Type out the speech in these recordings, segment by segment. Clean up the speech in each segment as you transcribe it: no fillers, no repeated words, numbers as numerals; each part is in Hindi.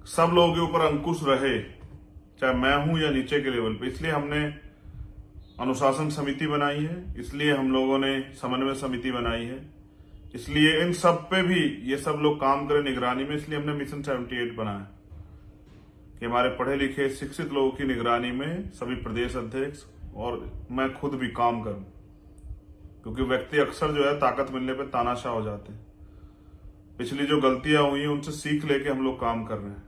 सब लोगों के ऊपर अंकुश रहे, चाहे मैं हूं या नीचे के लेवल पे। इसलिए हमने अनुशासन समिति बनाई है, इसलिए हम लोगों ने समन्वय समिति बनाई है, इसलिए इन सब पे भी ये सब लोग काम करें निगरानी में। इसलिए हमने मिशन 78 बनाया कि हमारे पढ़े लिखे शिक्षित लोगों की निगरानी में सभी प्रदेश अध्यक्ष और मैं खुद भी काम करूं, क्योंकि व्यक्ति अक्सर जो है ताकत मिलने पे तानाशाह हो जाते हैं। पिछली जो गलतियां हुई हैं उनसे सीख लेके हम लोग काम कर रहे हैं।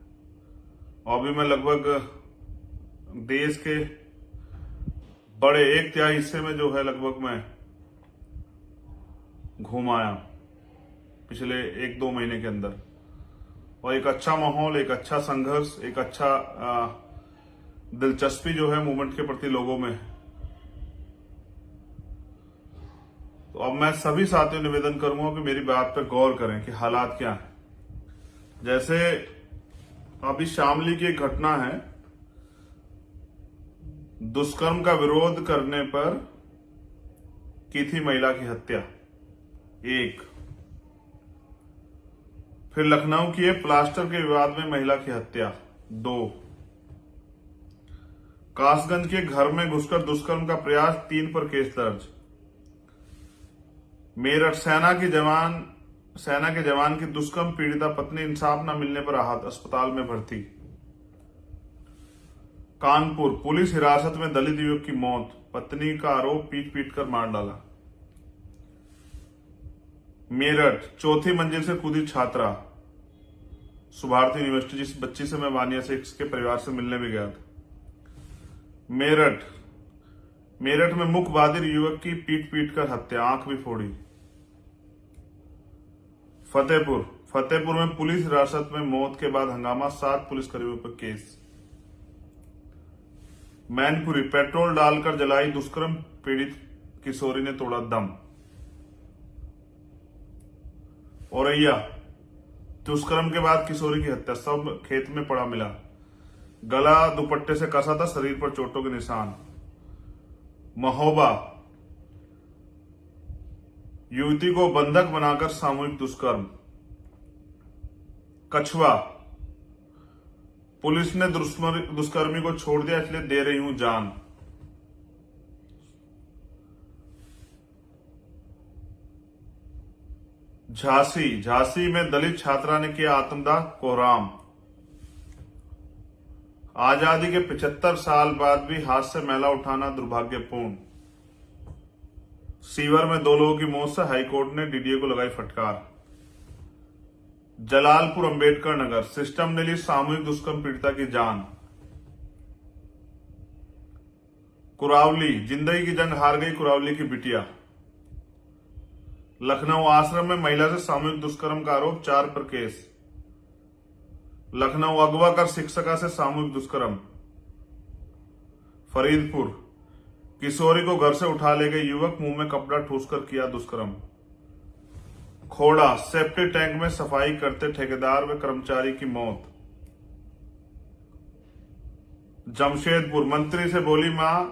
और अभी मैं लगभग देश के बड़े 1/3 हिस्से में जो है लगभग मैं घूम आया पिछले 1-2 महीने के अंदर, और एक अच्छा माहौल, एक अच्छा संघर्ष, एक अच्छा दिलचस्पी जो है मूवमेंट के प्रति लोगों में। तो अब मैं सभी साथियों निवेदन करूंगा कि मेरी बात पर गौर करें कि हालात क्या है। जैसे अभी शामली की एक घटना है, दुष्कर्म का विरोध करने पर की थी महिला की हत्या, एक। फिर लखनऊ की प्लास्टर के विवाद में महिला की हत्या, 2। कासगंज के घर में घुसकर दुष्कर्म का प्रयास, 3 पर केस दर्ज। मेरठ सेना के जवान की दुष्कर्म पीड़िता पत्नी इंसाफ न मिलने पर आहत, अस्पताल में भर्ती। कानपुर पुलिस हिरासत में दलित युवक की मौत, पत्नी का आरोप पीट पीट कर मार डाला। मेरठ 4थी मंजिल से कूदी छात्रा, सुभारती यूनिवर्सिटी, जिस बच्ची से मैं वानिया से के परिवार से मिलने भी गया था। मेरठ में मुख बधिर युवक की पीट पीट कर हत्या, आंख भी फोड़ी। फतेहपुर में पुलिस हिरासत में मौत के बाद हंगामा, 7 पुलिसकर्मियों पर केस। मैनपुरी पेट्रोल डालकर जलाई दुष्कर्म पीड़ित किशोरी ने तोड़ा दम। औरैया दुष्कर्म के बाद किशोरी की हत्या, सब खेत में पड़ा मिला, गला दुपट्टे से कसा था, शरीर पर चोटों के निशान। महोबा युवती को बंधक बनाकर सामूहिक दुष्कर्म। कछवा पुलिस ने दुष्कर्मी को छोड़ दिया, इसलिए दे रही हूं जान। झांसी में दलित छात्रा ने किया आत्मदाह, कोहराम। आजादी के 75 साल बाद भी हाथ से मैला उठाना दुर्भाग्यपूर्ण। सीवर में 2 लोगों की मौत से हाईकोर्ट ने डीडीए को लगाई फटकार। जलालपुर अंबेडकर नगर सिस्टम ने ली सामूहिक दुष्कर्म पीड़िता की जान। कुरावली जिंदगी की जंग हार गई कुरावली की बिटिया। लखनऊ आश्रम में महिला से सामूहिक दुष्कर्म का आरोप, 4 पर केस। लखनऊ अगवा कर शिक्षिका से सामूहिक दुष्कर्म। फरीदपुर किशोरी को घर से उठा ले गए युवक, मुंह में कपड़ा ठूसकर किया दुष्कर्म। खोड़ा सेप्टिक टैंक में सफाई करते ठेकेदार व कर्मचारी की मौत। जमशेदपुर मंत्री से बोली मां,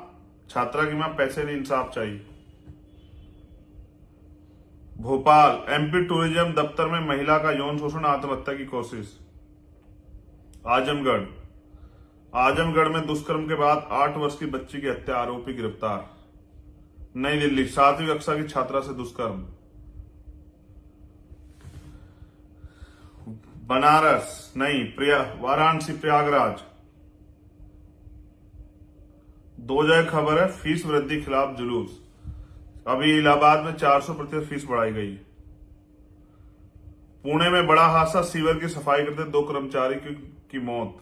छात्रा की मां, पैसे नहीं इंसाफ चाहिए। भोपाल एमपी टूरिज्म दफ्तर में महिला का यौन शोषण, आत्महत्या की कोशिश। आजमगढ़ में दुष्कर्म के बाद 8 वर्ष की बच्ची की हत्या, आरोपी गिरफ्तार। नई दिल्ली 7वीं कक्षा की छात्रा से दुष्कर्म। वाराणसी प्रयागराज 2 जगह खबर है, फीस वृद्धि खिलाफ जुलूस। अभी इलाहाबाद में 400% फीस बढ़ाई गई। पुणे में बड़ा हादसा, सीवर की सफाई करते 2 कर्मचारी की मौत।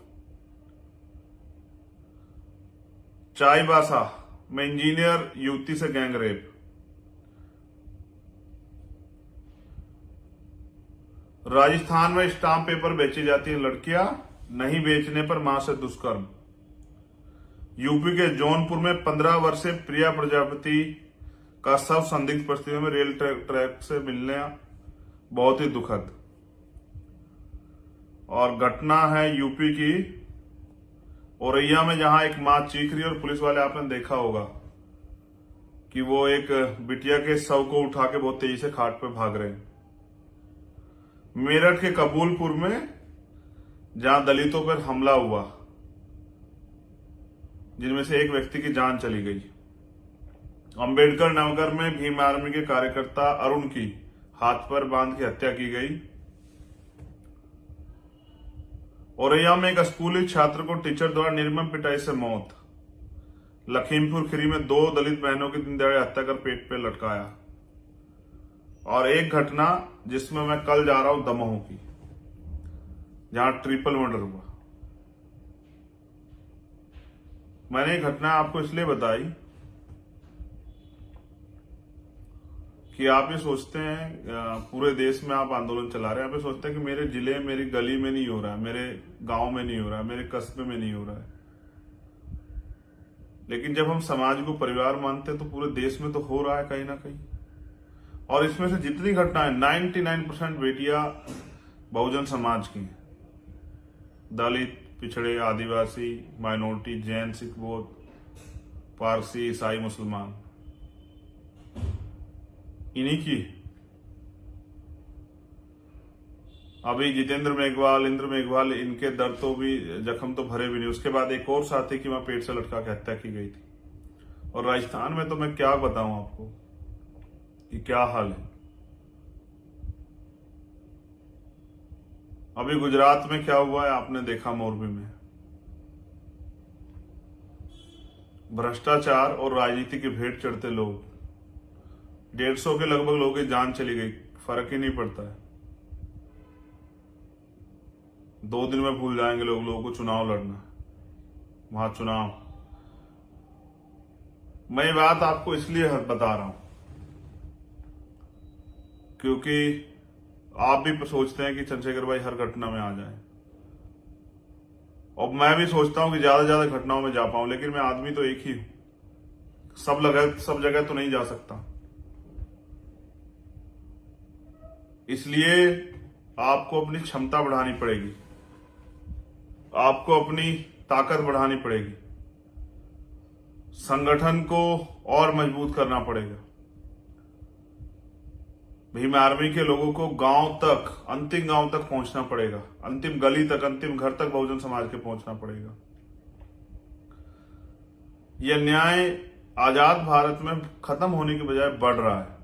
चाईबासा में इंजीनियर युवती से गैंगरेप। राजस्थान में स्टाम्प पेपर बेची जाती है लड़कियां, नहीं बेचने पर मां से दुष्कर्म। यूपी के जौनपुर में 15 वर्षीय प्रिया प्रजापति का शव संदिग्ध परिस्थितियों में रेल ट्रैक से मिलने, बहुत ही दुखद। और घटना है यूपी की औरैया में, जहां एक मां चीख रही है और पुलिस वाले, आपने देखा होगा कि वो एक बिटिया के शव को उठा के बहुत तेजी से खाट पे भाग रहे हैं। मेरठ के कबूलपुर में जहां दलितों पर हमला हुआ, जिनमें से एक व्यक्ति की जान चली गई। अंबेडकर नगर में भीम आर्मी के कार्यकर्ता अरुण की हाथ पर बांध के हत्या की गई। औरैया में एक स्कूली छात्र को टीचर द्वारा निर्मम पिटाई से मौत। लखीमपुर खीरी में 2 दलित बहनों की दिन दहाड़े हत्या कर पेट पे लटकाया। और एक घटना जिसमें मैं कल जा रहा हूं दमोह की, जहां ट्रिपल मर्डर हुआ। मैंने ये घटना आपको इसलिए बताई कि आप ये सोचते हैं पूरे देश में आप आंदोलन चला रहे हैं, आप ये सोचते हैं कि मेरे जिले, मेरी गली में नहीं हो रहा है, मेरे गांव में नहीं हो रहा है, मेरे कस्बे में नहीं हो रहा है। लेकिन जब हम समाज को परिवार मानते हैं तो पूरे देश में तो हो रहा है कहीं ना कहीं। और इसमें से जितनी घटनाएं 99% बेटियां बहुजन समाज की हैं। दलित, पिछड़े, आदिवासी, माइनॉरिटी, जैन, सिख, बौद्ध, पारसी, ईसाई, मुसलमान, इन्हीं की। अभी जितेंद्र मेघवाल, इंद्र मेघवाल, इनके दर्द तो भी, जख्म तो भरे भी नहीं। उसके बाद एक और साथी की वहां पेट से लटका के हत्या की गई थी। और राजस्थान में तो मैं क्या बताऊं आपको कि क्या हाल है। अभी गुजरात में क्या हुआ है आपने देखा, मोरबी में भ्रष्टाचार और राजनीति की भेंट चढ़ते लोग, 150 के लगभग लोगों की जान चली गई, फर्क ही नहीं पड़ता है। 2 दिन में भूल जाएंगे लोगों को चुनाव लड़ना, वहां चुनाव। मैं ये बात आपको इसलिए बता रहा हूं क्योंकि आप भी सोचते हैं कि चंद्रशेखर भाई हर घटना में आ जाए, और मैं भी सोचता हूं कि ज्यादा से ज्यादा घटनाओं में जा पाऊं, लेकिन मैं आदमी तो एक ही हूं, सब जगह तो नहीं जा सकता। इसलिए आपको अपनी क्षमता बढ़ानी पड़ेगी, आपको अपनी ताकत बढ़ानी पड़ेगी, संगठन को और मजबूत करना पड़ेगा। भीम आर्मी के लोगों को गांव तक, अंतिम गांव तक पहुंचना पड़ेगा, अंतिम गली तक, अंतिम घर तक बहुजन समाज के पहुंचना पड़ेगा। यह न्याय आजाद भारत में खत्म होने के बजाय बढ़ रहा है।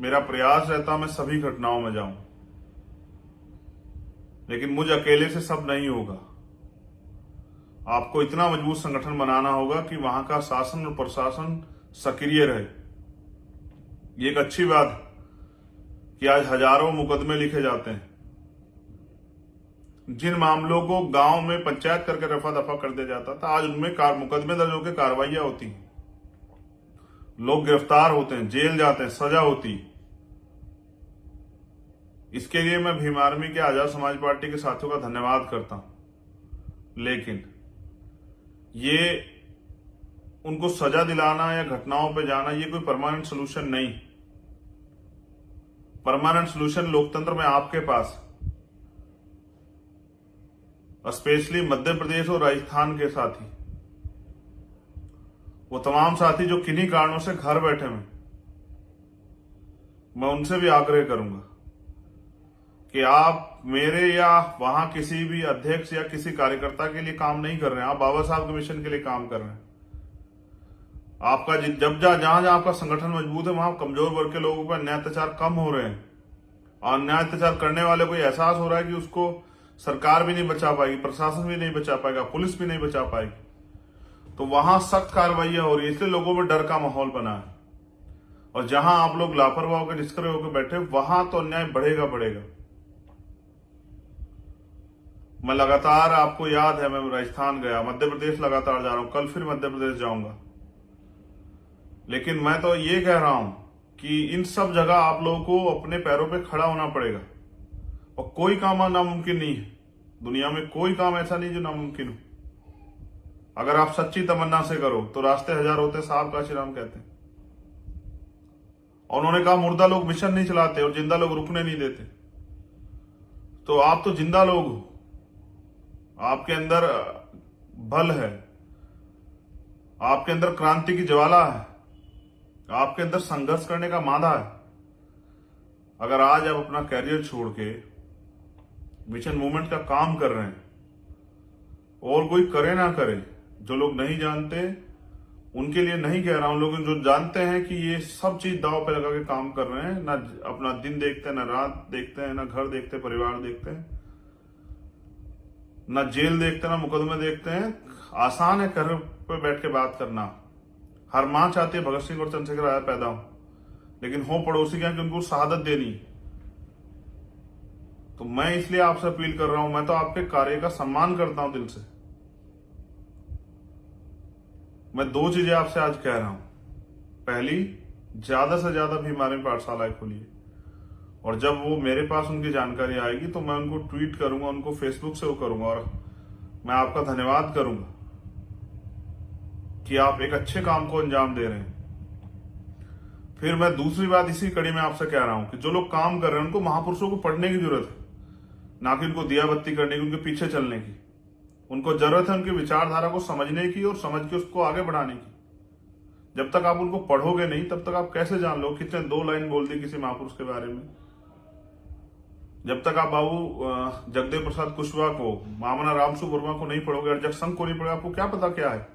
मेरा प्रयास रहता मैं सभी घटनाओं में जाऊं, लेकिन मुझ अकेले से सब नहीं होगा। आपको इतना मजबूत संगठन बनाना होगा कि वहां का शासन और प्रशासन सक्रिय रहे। ये एक अच्छी बात है कि आज हजारों मुकदमे लिखे जाते हैं। जिन मामलों को गांव में पंचायत करके रफा दफा कर दिया जाता था, आज उनमें मुकदमे दर्ज होकर कार्रवाइयां होती हैं, लोग गिरफ्तार होते हैं, जेल जाते हैं, सजा होती। इसके लिए मैं भीम आर्मी के आजाद समाज पार्टी के साथियों का धन्यवाद करता हूं। लेकिन ये उनको सजा दिलाना या घटनाओं पे जाना, ये कोई परमानेंट सोल्यूशन नहीं। परमानेंट सोल्यूशन लोकतंत्र में आपके पास, स्पेशली मध्य प्रदेश और राजस्थान के साथी, वो तमाम साथी जो किन्हीं कारणों से घर बैठे हैं, मैं उनसे भी आग्रह करूंगा कि आप मेरे या वहां किसी भी अध्यक्ष या किसी कार्यकर्ता के लिए काम नहीं कर रहे हैं, आप बाबा साहब के मिशन के लिए काम कर रहे हैं। आपका जहां जहां आपका संगठन मजबूत है, वहां कमजोर वर्ग के लोगों पर अन्याय अत्याचार कम हो रहे हैं, और अन्याय अत्याचार करने वाले को एहसास हो रहा है कि उसको सरकार भी नहीं बचा पाएगी, प्रशासन भी नहीं बचा पाएगा, पुलिस भी नहीं बचा पाएगी। तो वहां सख्त कार्रवाइयां हो रही है, इसलिए लोगों में डर का माहौल बना है। और जहां आप लोग लापरवाह होकर निष्क्रिय होकर बैठे, वहां तो अन्याय बढ़ेगा बढ़ेगा। मैं लगातार, आपको याद है, मैं राजस्थान गया, मध्य प्रदेश लगातार जा रहा हूं, कल फिर मध्य प्रदेश जाऊंगा। लेकिन मैं तो ये कह रहा हूं कि इन सब जगह आप लोगों को अपने पैरों पे खड़ा होना पड़ेगा, और कोई काम नामुमकिन नहीं है। दुनिया में कोई काम ऐसा नहीं जो नामुमकिन हो। अगर आप सच्ची तमन्ना से करो तो रास्ते हजार होते, साहब काशीराम कहते हैं। और उन्होंने कहा मुर्दा लोग मिशन नहीं चलाते और जिंदा लोग रुकने नहीं देते। तो आप तो जिंदा लोग हो, आपके अंदर बल है, आपके अंदर क्रांति की ज्वाला है, आपके अंदर संघर्ष करने का मादा है। अगर आज आप अपना कैरियर छोड़ के मिशन मूवमेंट का काम कर रहे हैं, और कोई करे ना करे, जो लोग नहीं जानते उनके लिए नहीं कह रहा हूं, लोग जो जानते हैं कि ये सब चीज दांव पे लगा के काम कर रहे हैं, ना अपना दिन देखते हैं, ना रात देखते हैं, ना घर देखते हैं, परिवार देखते हैं, ना जेल देखते हैं, ना मुकदमे देखते हैं। आसान है घर पे बैठ के बात करना। हर मां चाहती है भगत सिंह और चंद्रशेखर आजाद पैदा हो, लेकिन हो पड़ोसी क्या कि उनको शहादत देनी। तो मैं इसलिए आपसे अपील कर रहा हूं, मैं तो आपके कार्य का सम्मान करता हूं दिल से। मैं दो चीजें आपसे आज कह रहा हूं। पहली, ज्यादा से ज्यादा बीमारी पाठशालाएं खोलिए, और जब वो मेरे पास उनकी जानकारी आएगी तो मैं उनको ट्वीट करूंगा, उनको फेसबुक से वो करूंगा, और मैं आपका धन्यवाद करूंगा कि आप एक अच्छे काम को अंजाम दे रहे हैं। फिर मैं दूसरी बात इसी कड़ी में आपसे कह रहा हूं कि जो लोग काम कर रहे हैं उनको महापुरुषों को पढ़ने की जरूरत है, ना कि उनको दिया बत्ती करने की, उनके पीछे चलने की। उनको जरूरत है उनकी विचारधारा को समझने की और समझ के उसको आगे बढ़ाने की। जब तक आप उनको पढ़ोगे नहीं, तब तक आप कैसे जान लो कितने 2 लाइन बोल दी किसी महापुरुष के बारे में। जब तक आप बाबू जगदेव प्रसाद कुशवाहा को, मामना रामसु वर्मा को नहीं पढ़ोगे, अर्जक संघ को नहीं पढ़ोगे, आपको क्या पता क्या है।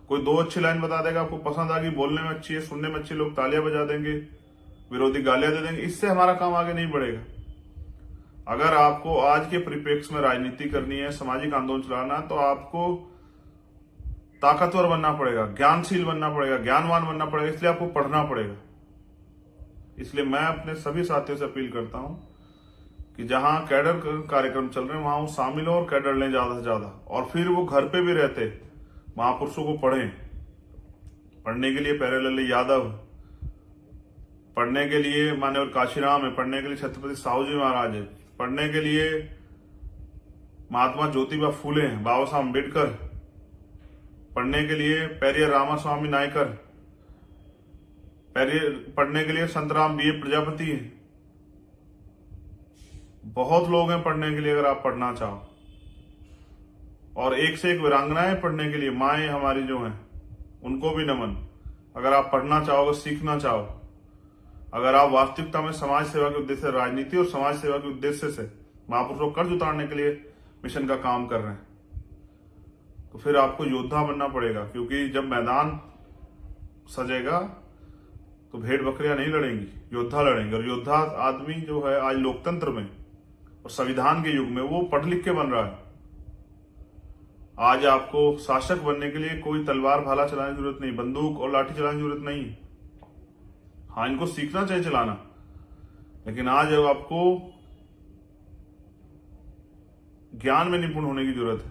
कोई 2 अच्छी लाइन बता देगा, आपको पसंद आ गई, बोलने में अच्छी है, सुनने में अच्छी, लोग तालियां बजा देंगे, विरोधी गालियां दे देंगे, इससे हमारा काम आगे नहीं बढ़ेगा। अगर आपको आज के परिप्रेक्ष्य में राजनीति करनी है, सामाजिक आंदोलन चलाना है, तो आपको ताकतवर बनना पड़ेगा, ज्ञानशील बनना पड़ेगा, ज्ञानवान बनना पड़ेगा, इसलिए आपको पढ़ना पड़ेगा। इसलिए मैं अपने सभी साथियों से अपील करता हूं कि जहां कैडर कार्यक्रम चल रहे हैं वहां वो शामिल हो और कैडर लें ज्यादा से ज्यादा, और फिर वो घर पे भी रहते महापुरुषों को पढ़ें। पढ़ने के लिए प्यारेलाल यादव, पढ़ने के लिए मान्यवर काशीराम है, पढ़ने के लिए छत्रपति साहू जी महाराज है, पढ़ने के लिए महात्मा ज्योतिबा फूले हैं, बाबा साहब अम्बेडकर, पढ़ने के लिए पेरियर रामास्वामी नायकर, पढ़ने के लिए संतराम बी प्रजापति है। बहुत लोग हैं पढ़ने के लिए, अगर आप पढ़ना चाहो। और एक से एक वीरांगनाएं पढ़ने के लिए, माएं हमारी जो हैं उनको भी नमन। अगर आप पढ़ना चाहोगे, सीखना चाहो, अगर आप वास्तविकता में समाज सेवा के उद्देश्य से, राजनीति और समाज सेवा के उद्देश्य से महापुरुषों को कर्ज उतारने के लिए मिशन का काम कर रहे हैं, तो फिर आपको योद्धा बनना पड़ेगा। क्योंकि जब मैदान सजेगा तो भेड़ बकरियां नहीं लड़ेंगी, योद्धा लड़ेंगे। और योद्धा आदमी जो है आज लोकतंत्र में और संविधान के युग में वो पढ़ लिख के बन रहा है। आज आपको शासक बनने के लिए कोई तलवार भाला चलाने की जरूरत नहीं, बंदूक और लाठी चलाने की जरूरत नहीं। हाँ, इनको सीखना चाहिए चलाना, लेकिन आज अब आपको ज्ञान में निपुण होने की जरूरत है।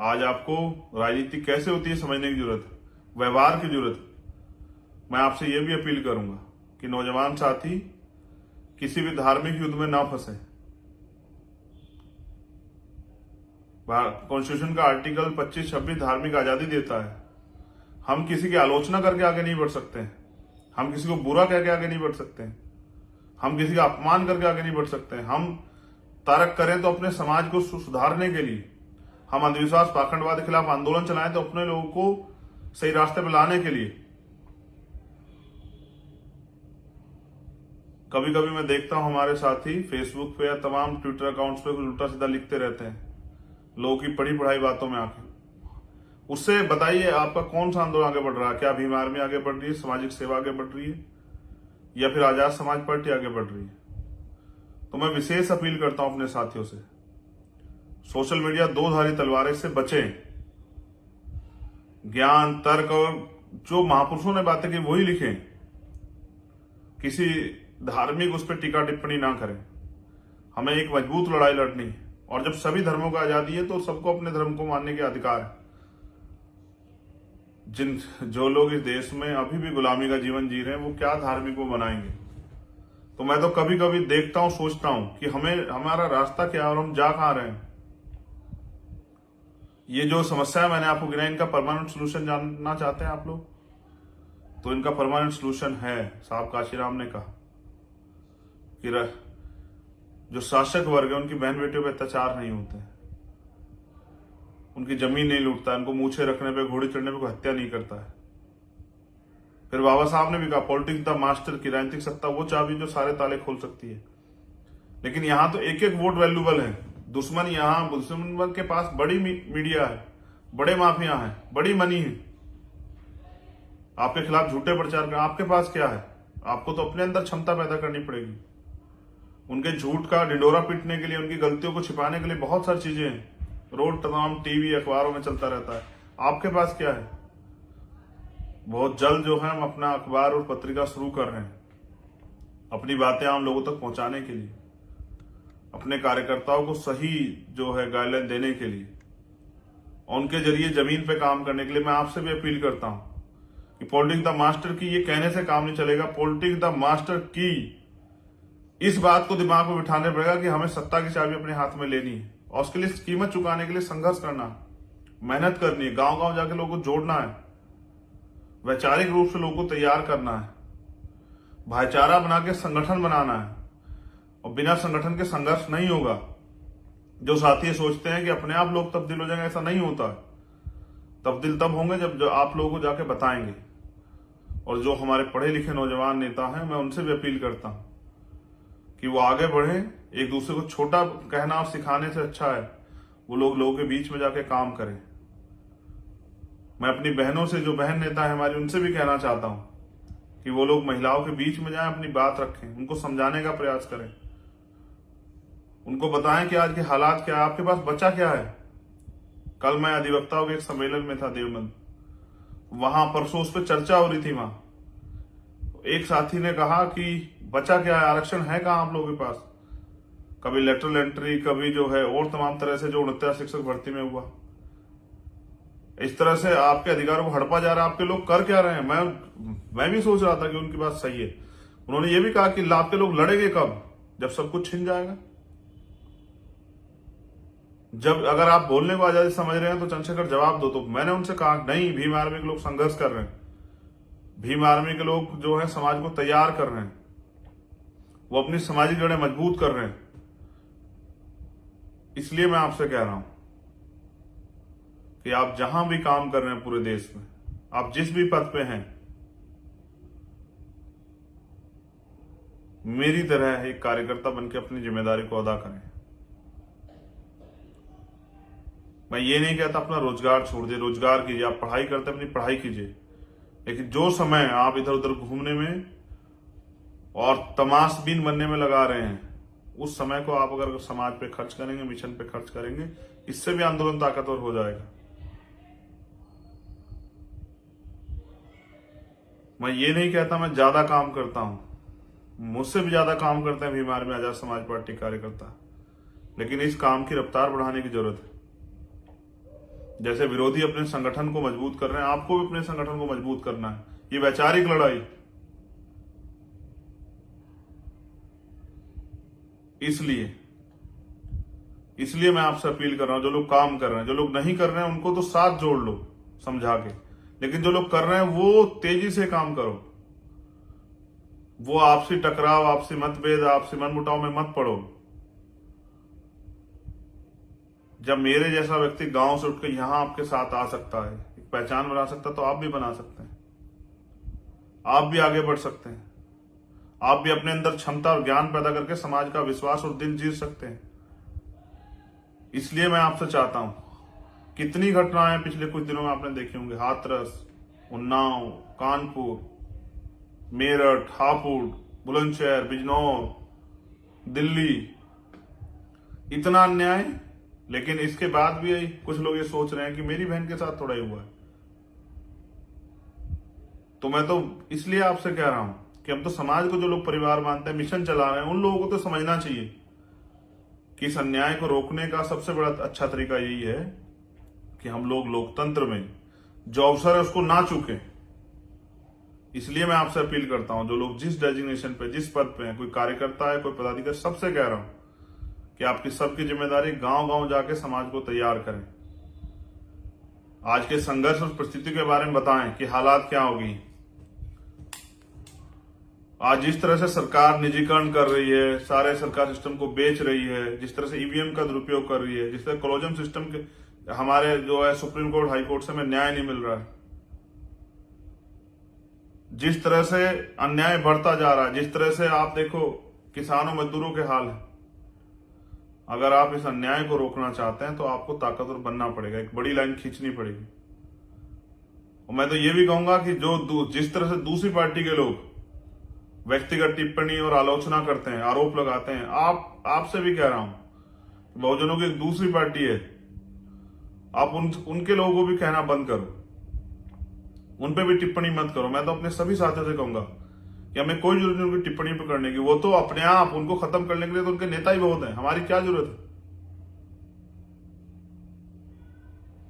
आज आपको राजनीति कैसे होती है समझने की जरूरत है, व्यवहार की जरूरत है। मैं आपसे यह भी अपील करूंगा कि नौजवान साथी किसी भी धार्मिक युद्ध में ना फंसे। कॉन्स्टिट्यूशन का आर्टिकल 25-26 धार्मिक आजादी देता है। हम किसी की आलोचना करके आगे नहीं बढ़ सकते हैं, हम किसी को बुरा कह के आगे नहीं बढ़ सकते हैं, हम किसी का अपमान करके आगे नहीं बढ़ सकते हैं। हम तर्क करें तो अपने समाज को सुधारने के लिए, हम अंधविश्वास पाखंडवाद के खिलाफ आंदोलन चलाएं तो अपने लोगों को सही रास्ते पर लाने के लिए। कभी कभी मैं देखता हूं हमारे साथी फेसबुक पे या तमाम ट्विटर अकाउंट्स पे उल्टा सीधा लिखते रहते हैं, लोगों की पढ़ी पढ़ाई बातों में आके। उससे बताइए आपका कौन सा आंदोलन आगे बढ़ रहा है? क्या भीम आर्मी आगे बढ़ रही है, सामाजिक सेवा आगे बढ़ रही है, या फिर आजाद समाज पार्टी आगे बढ़ रही है? तो मैं विशेष अपील करता हूं अपने साथियों से, सोशल मीडिया 2 धारी तलवार से बचें। ज्ञान, तर्क और जो महापुरुषों ने बातें की वही लिखें, किसी धार्मिक उस पर टीका टिप्पणी ना करें। हमें एक मजबूत लड़ाई लड़नी है, और जब सभी धर्मों का आजादी है तो सबको अपने धर्म को मानने के अधिकार है। जो लोग इस देश में अभी भी गुलामी का जीवन जी रहे हैं वो क्या धार्मिक को बनाएंगे? तो मैं तो कभी कभी देखता हूं, सोचता हूं कि हमारा रास्ता क्या है और हम जा कहां रहे हैं। ये जो समस्या मैंने आपको गिनाई, इनका परमानेंट सोल्यूशन जानना चाहते हैं आप लोग? तो इनका परमानेंट सोल्यूशन है, साहब काशीराम ने कहा कि जो शासक वर्ग है उनकी बहन बेटियों पर अत्याचार नहीं होते, उनकी जमीन नहीं लूटता, उनको मूछे रखने पे, घोड़े चढ़ने पे कोई हत्या नहीं करता है। फिर बाबा साहब ने भी कहा पॉलिटिक्स द मास्टर की, राजनीतिक सत्ता वो चाबी जो सारे ताले खोल सकती है। लेकिन यहां तो एक एक वोट वैल्यूबल है। दुश्मन के पास बड़ी मीडिया है, बड़े माफिया हैं, बड़ी मनी है, आपके खिलाफ झूठे प्रचार कर। आपके पास क्या है? आपको तो अपने अंदर क्षमता पैदा करनी पड़ेगी। उनके झूठ का ढिंढोरा पीटने के लिए, उनकी गलतियों को छिपाने के लिए बहुत सारी चीजें हैं। रोज तमाम टीवी अखबारों में चलता रहता है। आपके पास क्या है? बहुत जल्द जो है हम अपना अखबार और पत्रिका शुरू कर रहे हैं, अपनी बातें आम लोगों तक पहुंचाने के लिए, अपने कार्यकर्ताओं को सही जो है गाइडलाइन देने के लिए, उनके जरिए जमीन पे काम करने के लिए। मैं आपसे भी अपील करता हूं कि पॉलिटिक्स द मास्टर की ये कहने से काम नहीं चलेगा। पॉलिटिक्स द मास्टर की इस बात को दिमाग में बिठाने पड़ेगा कि हमें सत्ता की चाबी अपने हाथ में लेनी है और उसके लिए कीमत चुकाने के लिए संघर्ष करना, मेहनत करनी है, गांव गांव जाके लोगों को जोड़ना है, वैचारिक रूप से लोगों को तैयार करना है, भाईचारा बना के संगठन बनाना है। और बिना संगठन के संघर्ष नहीं होगा। जो साथी सोचते हैं कि अपने आप लोग तब्दील हो जाएंगे, ऐसा नहीं होता है। तब्दील तब होंगे जब जो आप लोगों को जाके बताएंगे। और जो हमारे पढ़े लिखे नौजवान नेता हैं, मैं उनसे भी अपील करता हूं कि वो आगे बढ़े। एक दूसरे को छोटा कहना और सिखाने से अच्छा है वो लोगों के बीच में जाके काम करें। मैं अपनी बहनों से, जो बहन नेता है हमारी, उनसे भी कहना चाहता हूं कि वो लोग महिलाओं के बीच में जाएं, अपनी बात रखें, उनको समझाने का प्रयास करें, उनको बताएं कि आज के हालात क्या है, आपके पास बचा क्या है। कल मैं अधिवक्ताओं के एक सम्मेलन में था देवनंद, वहां परसों उस पर चर्चा हो रही थी। वहां एक साथी ने कहा कि बचा क्या है, आरक्षण है कहां आप लोगों के पास? कभी लेटरल एंट्री, कभी जो है और तमाम तरह से जो 49 शिक्षक भर्ती में हुआ, इस तरह से आपके अधिकारों को हड़पा जा रहा है। आपके लोग कर क्या रहे हैं? मैं भी सोच रहा था कि उनकी बात सही है। उन्होंने ये भी कहा कि आपके लोग लड़ेंगे कब? जब सब कुछ छिन जाएगा। जब अगर आप बोलने को आजादी समझ रहे हैं तो चंद्रशेखर जवाब दो। तो मैंने उनसे कहा नहीं, भीम आर्मी के लोग संघर्ष कर रहे हैं, भीम आर्मी के लोग जो है समाज को तैयार कर रहे हैं, वो अपनी सामाजिक जड़ें मजबूत कर रहे हैं। इसलिए मैं आपसे कह रहा हूं कि आप जहां भी काम कर रहे हैं पूरे देश में, आप जिस भी पद पे हैं, मेरी तरह एक कार्यकर्ता बनकर अपनी जिम्मेदारी को अदा करें। मैं ये नहीं कहता अपना रोजगार छोड़ दे, रोजगार कीजिए, आप पढ़ाई करते अपनी पढ़ाई कीजिए, लेकिन जो समय आप इधर उधर घूमने में और तमाशबीन बनने में लगा रहे हैं, उस समय को आप अगर समाज पे खर्च करेंगे, मिशन पे खर्च करेंगे, इससे भी आंदोलन ताकतवर हो जाएगा। मैं ये नहीं कहता मैं ज्यादा काम करता हूं, मुझसे भी ज्यादा काम करते हैं भीम आर्मी आजाद समाज पार्टी कार्यकर्ता, लेकिन इस काम की रफ्तार बढ़ाने की जरूरत है। जैसे विरोधी अपने संगठन को मजबूत कर रहे हैं, आपको भी अपने संगठन को मजबूत करना है। ये वैचारिक लड़ाई, इसलिए मैं आपसे अपील कर रहा हूं, जो लोग काम कर रहे हैं, जो लोग नहीं कर रहे हैं, उनको तो साथ जोड़ लो समझा के, लेकिन जो लोग कर रहे हैं वो तेजी से काम करो। वो आपसी टकराव, आपसी मतभेद, आपसी मनमुटाव में मत पड़ो। जब मेरे जैसा व्यक्ति गांव से उठकर यहां आपके साथ आ सकता है, एक पहचान बना सकता है, तो आप भी बना सकते हैं, आप भी आगे बढ़ सकते हैं, आप भी अपने अंदर क्षमता और ज्ञान पैदा करके समाज का विश्वास और दिल जीत सकते हैं। इसलिए मैं आपसे चाहता हूं, कितनी घटनाएं पिछले कुछ दिनों में आपने देखी होंगी, हाथरस, उन्नाव, कानपुर, मेरठ, हापुड़, बुलंदशहर, बिजनौर, दिल्ली, इतना अन्याय। लेकिन इसके बाद भी कुछ लोग ये सोच रहे हैं कि मेरी बहन के साथ थोड़ा ही हुआ है। तो मैं तो इसलिए आपसे कह रहा हूं कि हम तो समाज को, जो लोग परिवार मानते हैं, मिशन चला रहे हैं, उन लोगों को तो समझना चाहिए कि इस अन्याय को रोकने का सबसे बड़ा अच्छा तरीका यही है कि हम लोग लोकतंत्र में जो अवसर है उसको ना चूकें। इसलिए मैं आपसे अपील करता हूं, जो लोग जिस डेजिग्नेशन पे, जिस पद पे हैं, कोई कार्यकर्ता है, कोई पदाधिकारी, सबसे कह रहा हूं कि आपकी सबकी जिम्मेदारी गांव गांव जाके समाज को तैयार करें। आज के संघर्ष और परिस्थिति के बारे में बताएं कि हालात क्या होगी। आज जिस तरह से सरकार निजीकरण कर रही है, सारे सरकार सिस्टम को बेच रही है, जिस तरह से ईवीएम का दुरुपयोग कर रही है, जिस तरह कोलोजम सिस्टम के हमारे जो है सुप्रीम कोर्ट, हाई कोर्ट से हमें न्याय नहीं मिल रहा है, जिस तरह से अन्याय बढ़ता जा रहा है, जिस तरह से आप देखो किसानों मजदूरों के हाल है, अगर आप इस अन्याय को रोकना चाहते हैं तो आपको ताकतवर बनना पड़ेगा, एक बड़ी लाइन खींचनी पड़ेगी। और मैं तो ये भी कहूंगा कि जो जिस तरह से दूसरी पार्टी के लोग व्यक्तिगत टिप्पणी और आलोचना करते हैं, आरोप लगाते हैं, आपसे भी कह रहा हूं, बहुजनों की एक दूसरी पार्टी है, आप उनके लोगों को भी कहना बंद करो, उन पे भी टिप्पणी मत करो। मैं तो अपने सभी साथियों से कहूंगा कि हमें कोई जरूरत नहीं उनकी टिप्पणी पर करने की, वो तो अपने आप, उनको खत्म करने के लिए तो उनके नेता ही बहुत हैं, हमारी क्या जरूरत है।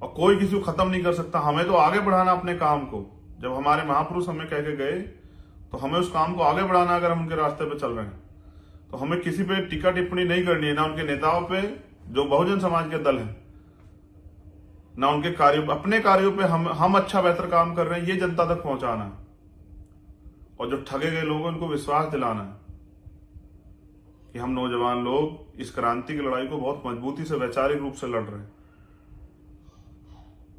और कोई किसी को खत्म नहीं कर सकता, हमें तो आगे बढ़ाना अपने काम को। जब हमारे महापुरुष हमें कह के गए तो हमें उस काम को आगे बढ़ाना। अगर हम उनके रास्ते पे चल रहे हैं तो हमें किसी पे टीका टिप्पणी नहीं करनी है, ना उनके नेताओं पे जो बहुजन समाज के दल है, ना उनके कार्यों, अपने कार्यों पे हम अच्छा बेहतर काम कर रहे हैं ये जनता तक पहुंचाना है। और जो ठगे गए लोग उनको विश्वास दिलाना है कि हम नौजवान लोग इस क्रांति की लड़ाई को बहुत मजबूती से वैचारिक रूप से लड़ रहे हैं।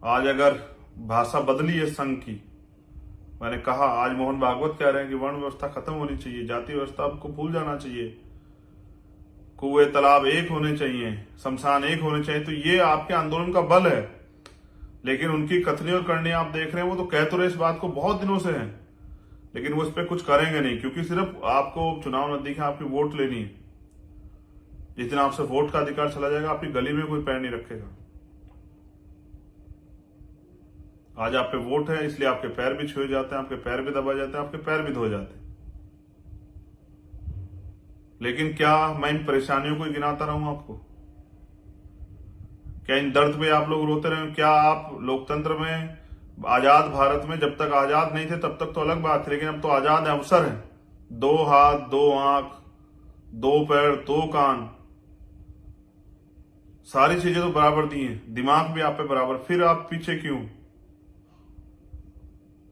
आज अगर भाषा बदली है संघ की, मैंने कहा आज मोहन भागवत कह रहे हैं कि वर्ण व्यवस्था खत्म होनी चाहिए, जाति व्यवस्था को भूल जाना चाहिए, कुएं तालाब एक होने चाहिए, शमशान एक होने चाहिए, तो ये आपके आंदोलन का बल है। लेकिन उनकी कथनी और करनी आप देख रहे हैं, वो तो कह तो रहे इस बात को बहुत दिनों से हैं, लेकिन वो इस पर कुछ करेंगे नहीं, क्योंकि सिर्फ आपको चुनाव नजदीक है, आपकी वोट लेनी है। जिस दिन आपसे वोट का अधिकार चला जाएगा, आपकी गली में कोई पैर नहीं रखेगा। आज आप पे वोट है इसलिए आपके पैर भी छुए जाते हैं, आपके पैर भी दबाए जाते हैं, आपके पैर भी धोए जाते हैं। लेकिन क्या मैं इन परेशानियों को गिनाता रहूं आपको? क्या इन दर्द पे आप लोग रोते रहे? क्या आप लोकतंत्र में, आजाद भारत में जब तक आजाद नहीं थे तब तक तो अलग बात थी, लेकिन अब तो आजाद अवसर है, 2 हाथ 2 आंख 2 पैर 2 कान, सारी चीजें तो बराबर दी हैं, दिमाग भी आप पे बराबर, फिर आप पीछे क्यों?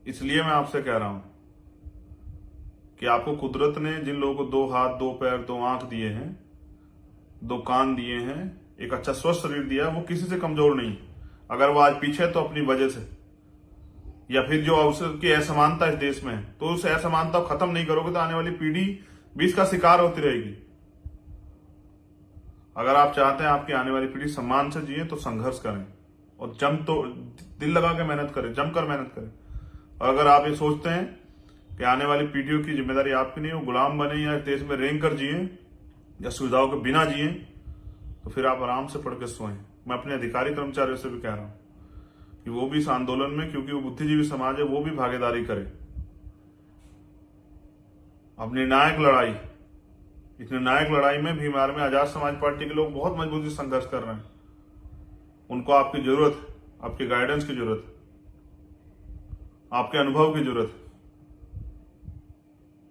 इसलिए मैं आपसे कह रहा हूं कि आपको कुदरत ने जिन लोगों को 2 हाथ 2 पैर 2 आंख दिए हैं, 2 कान दिए हैं, एक अच्छा स्वस्थ शरीर दिया है, वो किसी से कमजोर नहीं। अगर वो आज पीछे है तो अपनी वजह से, या फिर जो अवसर की असमानता इस देश में है, तो उस असमानता को खत्म नहीं करोगे तो आने वाली पीढ़ी भी इसका शिकार होती रहेगी। अगर आप चाहते हैं आपकी आने वाली पीढ़ी सम्मान से जिए तो संघर्ष करें और दिल लगा के मेहनत करें, जमकर मेहनत करें। और अगर आप ये सोचते हैं कि आने वाली पीढ़ियों की जिम्मेदारी आपकी नहीं, वो गुलाम बने या इस देश में रेंग कर जिए या सुविधाओं के बिना जिए, तो फिर आप आराम से पढ़ के सोएं। मैं अपने अधिकारी कर्मचारियों से भी कह रहा हूं कि वो भी इस आंदोलन में, क्योंकि वो बुद्धिजीवी समाज है, वो भी भागीदारी करे। अब निर्णायक लड़ाई, इस निर्णायक लड़ाई में भीमार में आजाद समाज पार्टी के लोग बहुत मजबूती से संघर्ष कर रहे हैं। उनको आपकी जरूरत, आपके गाइडेंस की जरूरत, आपके अनुभव की जरूरत।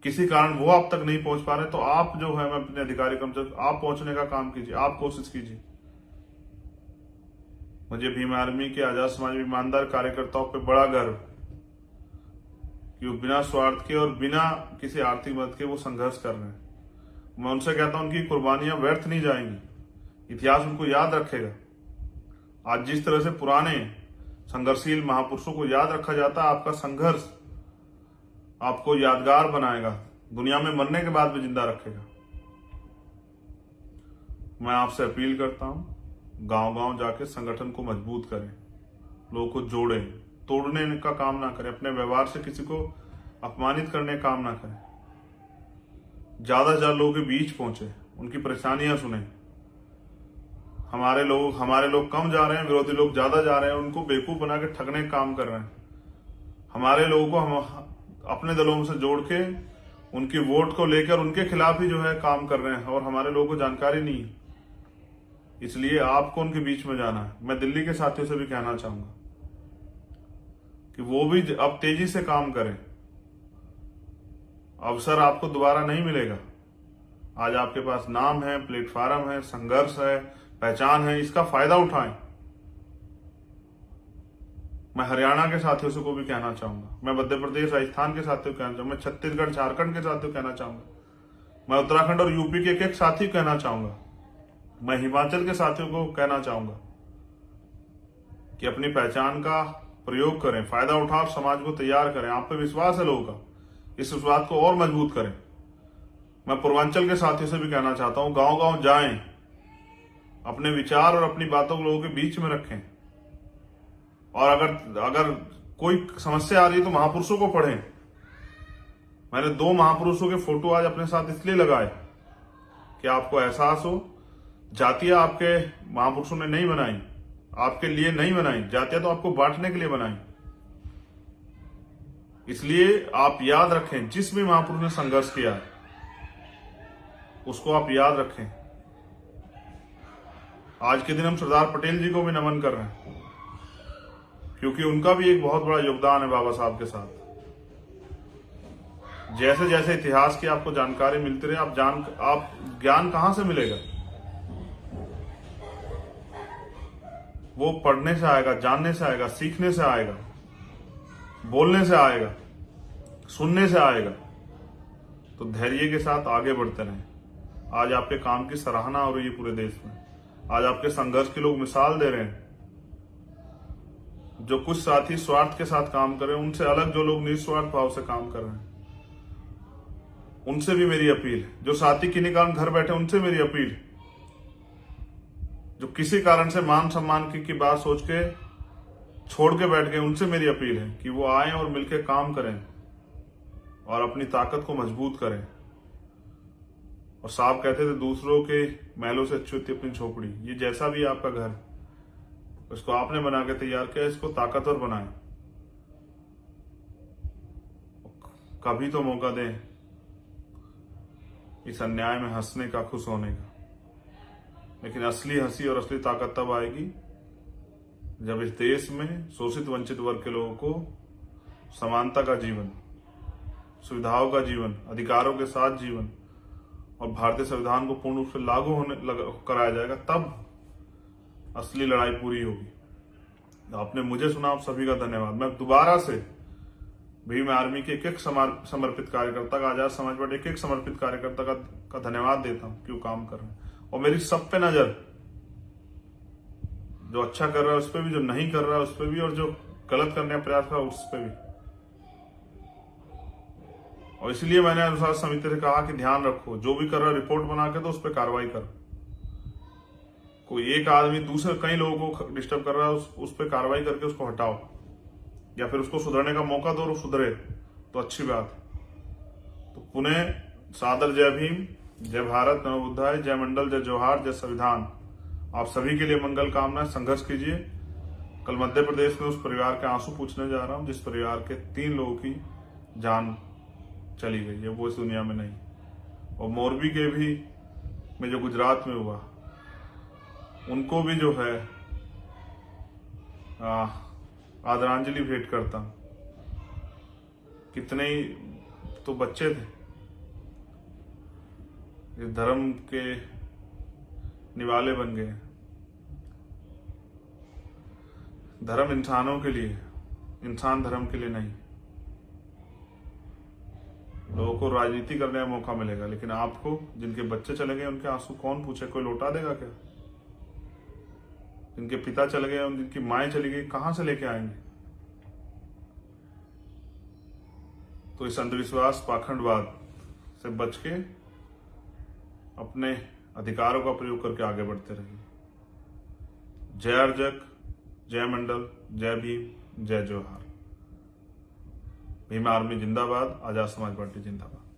किसी कारण वो आप तक नहीं पहुंच पा रहे तो आप जो है, मैं अपने अधिकारी कर्मचारी, आप पहुंचने का काम कीजिए, आप कोशिश कीजिए। मुझे भीम आर्मी के आजाद समाज ईमानदार कार्यकर्ताओं पे बड़ा गर्व कि वो बिना स्वार्थ के और बिना किसी आर्थिक मदद के वो संघर्ष कर रहे हैं। मैं उनसे कहता हूं उनकी कुर्बानियां व्यर्थ नहीं जाएंगी, इतिहास उनको याद रखेगा। आज जिस तरह से पुराने संघर्षशील महापुरुषों को याद रखा जाता है, आपका संघर्ष आपको यादगार बनाएगा, दुनिया में मरने के बाद भी जिंदा रखेगा। मैं आपसे अपील करता हूं, गांव गांव जाके संगठन को मजबूत करें, लोगों को जोड़ें, तोड़ने का काम ना करें, अपने व्यवहार से किसी को अपमानित करने का काम ना करें। ज्यादा से ज्यादा लोगों के बीच पहुंचे, उनकी परेशानियां सुने। हमारे लोग कम जा रहे हैं, विरोधी लोग ज्यादा जा रहे हैं, उनको बेवकूफ बना के ठगने का काम कर रहे हैं। हमारे लोगों को हम अपने दलों से जोड़ के उनकी वोट को लेकर उनके खिलाफ ही जो है काम कर रहे हैं, और हमारे लोगों को जानकारी नहीं है। इसलिए आपको उनके बीच में जाना है। मैं दिल्ली के साथियों से भी कहना चाहूंगा कि वो भी अब तेजी से काम करें। अवसर आपको दोबारा नहीं मिलेगा। आज आपके पास नाम है, प्लेटफॉर्म है, संघर्ष है, पहचान है, इसका फायदा उठाएं। मैं हरियाणा के साथियों से को भी कहना चाहूंगा, मैं मध्य प्रदेश राजस्थान के साथियों को कहना चाहूंगा, मैं छत्तीसगढ़ झारखंड के साथियों को कहना चाहूंगा, मैं उत्तराखंड और यूपी के एक साथी कहना चाहूंगा, मैं हिमाचल के साथियों को कहना चाहूंगा कि अपनी पहचान का प्रयोग करें, फायदा उठाओ, समाज को तैयार करें। आप पे विश्वास है लोगों का, इस बात को और मजबूत करें। मैं पूर्वांचल के साथियों से भी कहना चाहता हूं, गांव गांव जाएं, अपने विचार और अपनी बातों को लोगों के बीच में रखें, और अगर कोई समस्या आ रही है तो महापुरुषों को पढ़ें। मैंने 2 महापुरुषों के फोटो आज अपने साथ इसलिए लगाए कि आपको एहसास हो, जातियां आपके महापुरुषों ने नहीं बनाई, आपके लिए नहीं बनाई, जातियां तो आपको बांटने के लिए बनाई। इसलिए आप याद रखें, जिस भी महापुरुष ने संघर्ष किया है उसको आप याद रखें। आज के दिन हम सरदार पटेल जी को भी नमन कर रहे हैं, क्योंकि उनका भी एक बहुत बड़ा योगदान है बाबा साहब के साथ। जैसे जैसे इतिहास की आपको जानकारी मिलती रहे, आप ज्ञान कहां से मिलेगा? वो पढ़ने से आएगा, जानने से आएगा, सीखने से आएगा, बोलने से आएगा, सुनने से आएगा। तो धैर्य के साथ आगे बढ़ते रहें। आज आपके काम की सराहना हो रही है पूरे देश में। आज आपके संघर्ष के लोग मिसाल दे रहे हैं। जो कुछ साथी स्वार्थ के साथ काम कर रहे हैं, उनसे अलग जो लोग निस्वार्थ भाव से काम कर रहे हैं, उनसे भी मेरी अपील है। जो साथी किन्हीं कारण घर बैठे, उनसे मेरी अपील है। जो किसी कारण से मान सम्मान की बात सोच के छोड़ के बैठ गए, उनसे मेरी अपील है कि वो आए और मिलकर काम करें और अपनी ताकत को मजबूत करें। और साहब कहते थे, दूसरों के महलों से अच्छी होती अपनी झोपड़ी। ये जैसा भी आपका घर, इसको आपने बना के तैयार किया, इसको ताकतवर बनाएं। कभी तो मौका दें इस अन्याय में हंसने का, खुश होने का। लेकिन असली हंसी और असली ताकत तब आएगी जब इस देश में शोषित वंचित वर्ग के लोगों को समानता का जीवन, सुविधाओं का जीवन, अधिकारों के साथ जीवन और भारतीय संविधान को पूर्ण रूप से लागू कराया जाएगा। तब असली लड़ाई पूरी होगी। आपने मुझे सुना, आप सभी का धन्यवाद। मैं दोबारा से भीम आर्मी के एक समर्पित कार्यकर्ता का, आजाद समाज पार्टी एक समर्पित कार्यकर्ता का धन्यवाद देता हूं कि वो काम कर रहे हैं। और मेरी सब पे नजर, जो अच्छा कर रहा है उस पर भी, जो नहीं कर रहा है उस पर भी, और जो गलत करने का प्रयास कर रहा है उस पर भी। और इसलिए मैंने अनुशासन समिति से कहा कि ध्यान रखो, जो भी कर रहा है रिपोर्ट बना के तो उस पर कार्रवाई करो। कोई एक आदमी दूसरे कई लोगों को डिस्टर्ब कर रहा है, उस पर कार्रवाई करके उसको हटाओ, या फिर उसको सुधरने का मौका दो और सुधरे तो अच्छी बात। तो पुनः सादर जय भीम, जय भारत, नमो बुद्धाय, जय मंडल, जय जोहार, जय संविधान। आप सभी के लिए मंगल कामना। संघर्ष कीजिए। कल मध्य प्रदेश में उस परिवार के आंसू पूछने जा रहा हूं जिस परिवार के 3 लोगों की जान चली गई है, वो इस दुनिया में नहीं। और मोरबी के भी में जो गुजरात में हुआ, उनको भी जो है आदरांजलि भेंट करता हूं। कितने ही तो बच्चे थे, इस धर्म के निवाले बन गए। धर्म इंसानों के लिए, इंसान धर्म के लिए नहीं। लोगों को राजनीति करने का मौका मिलेगा, लेकिन आपको, जिनके बच्चे चले गए उनके आंसू कौन पूछे? कोई लौटा देगा क्या? जिनके पिता चले गए, जिनकी माएं चली गई, कहां से लेके आएंगे? तो इस अंधविश्वास, पाखंडवाद से बच के अपने अधिकारों का प्रयोग करके आगे बढ़ते रहिए। जय अर्जक, जय मंडल, जय भीम, जय जोहार। भीम आर्मी जिंदाबाद, आजाद समाज पार्टी जिंदाबाद।